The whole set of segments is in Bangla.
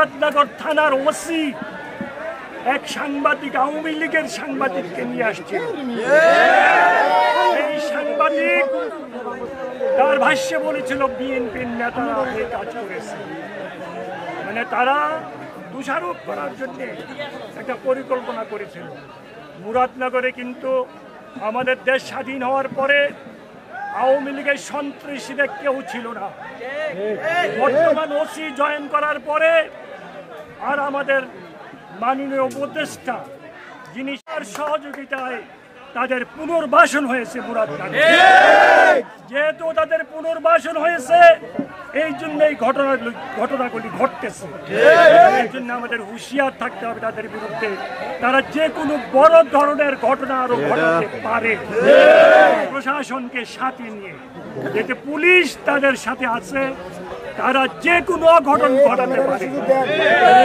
মুরাদনগর থানার ওসি এক সাংবাদিক, আওয়ামী লীগের সাংবাদিককে নিয়ে আসছে। এই সাংবাদিক তার ভাষ্যে বলেছিল বিএনপির নেতারা এই কাজ করেছে, মানে তারা দোষারোপ করার জন্য একটা পরিকল্পনা করেছিল। মুরাদনগরে কিন্তু আমাদের দেশ স্বাধীন হওয়ার পরে আওয়ামী লীগের সন্ত্রাসীদের কেউ ছিল না। বর্তমান ওসি জয়েন করার পরে আর আমাদের মাননীয় উপদেষ্টা যিনি তার সহযোগিতায় তাদের পুনর্বাসন হয়েছে মুরাদনগরে। যেহেতু তাদের পুনর্বাসন হয়েছে এই জন্য এই ঘটনাগুলি ঘটতেছে। এই জন্য আমাদের হুঁশিয়ার থাকতে হবে তাদের বিরুদ্ধে। তারা যে কোনো বড় ধরনের ঘটনা আরো ঘটাতে পারে, প্রশাসনকে সাথে নিয়ে। যেতে পুলিশ তাদের সাথে আছে, তারা যে কোনো অঘটন ঘটাতে পারে।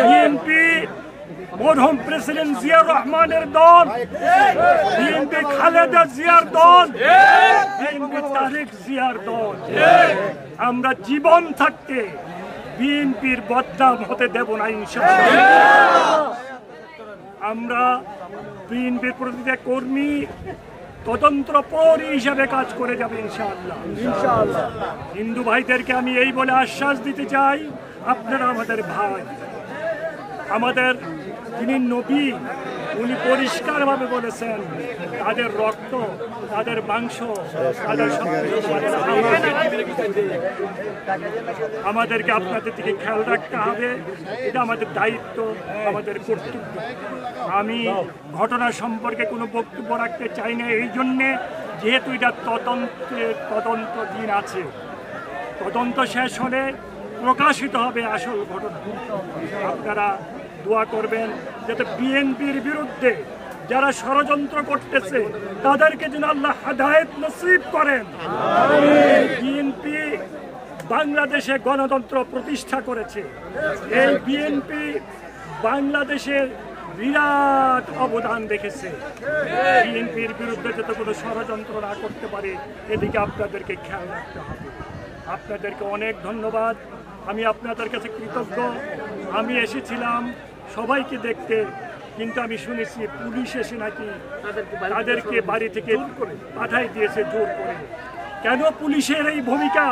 বিএনপি মরহুম প্রেসিডেন্ট জিয়াউর রহমানের দল, বিএনপি খালেদা জিয়ার দল, বিএনপি তারেক জিয়ার দল। আমরা জীবন থাকতে বিএনপির বদনাম হতে দেব না ইনশাআল্লাহ। আমরা বিএনপির প্রতিটা কর্মী তদন্ত প্রহরী হিসাবে কাজ করে যাবে ইনশাআল্লাহ। হিন্দু ভাইদেরকে আমি এই বলে আশ্বাস দিতে চাই, আপনারা আমাদের ভাই, আমাদের যিনি নবী উনি পরিষ্কারভাবে বলেছেন তাদের রক্ত, তাদের মাংস, তাদের আমাদেরকে আপনাদের দিকে খেয়াল রাখতে হবে। এটা আমাদের দায়িত্ব, আমাদের কর্তব্য। আমি ঘটনা সম্পর্কে কোনো বক্তব্য রাখতে চাই না এই জন্যে, যেহেতু এটা তদন্ত দিন আছে। তদন্ত শেষ হলে প্রকাশিত হবে আসল ঘটনা। আপনারা দোয়া করবেন যাতে বিএনপির বিরুদ্ধে যারা ষড়যন্ত্র করতেছে তাদেরকে যেন আল্লাহ হেদায়েত নসিব করেন। বিএনপি বাংলাদেশে গণতন্ত্র প্রতিষ্ঠা করেছে। এই বিএনপি বাংলাদেশের বিরাট অবদান রেখেছে। বিএনপির বিরুদ্ধে যাতে কোনো ষড়যন্ত্র না করতে পারে এদিকে আপনাদেরকে খেয়াল রাখতে হবে। আপনাদেরকে অনেক ধন্যবাদ। আমি আপনাদের কাছে কৃতজ্ঞ। আমি এসেছিলাম সবাইকে দেখতে, কিন্তু আমি শুনেছি পুলিশ এসে নাকি তাদেরকে বাড়ি থেকে পাঠাই দিয়েছে জোর করে। কেন পুলিশের এই ভূমিকা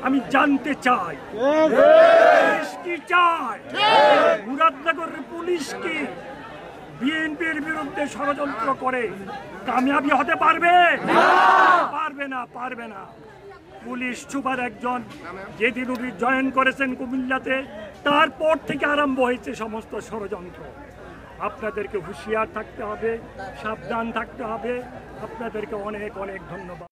আমি জানতে চাই। পুলিশ কি চায়? মুরাদনগরের পুলিশ কি বিএনপির বিরুদ্ধে ষড়যন্ত্র করে কামিয়াবি হতে পারবে? পারবে না। পুলিশ সুপার একজন যেদিন উনি জয়েন করেছেন কুমিল্লাতে, তারপর থেকে আরম্ভ হয়েছে সমস্ত ষড়যন্ত্র। আপনাদেরকে হুঁশিয়ার থাকতে হবে, সাবধান থাকতে হবে। আপনাদেরকে অনেক অনেক ধন্যবাদ।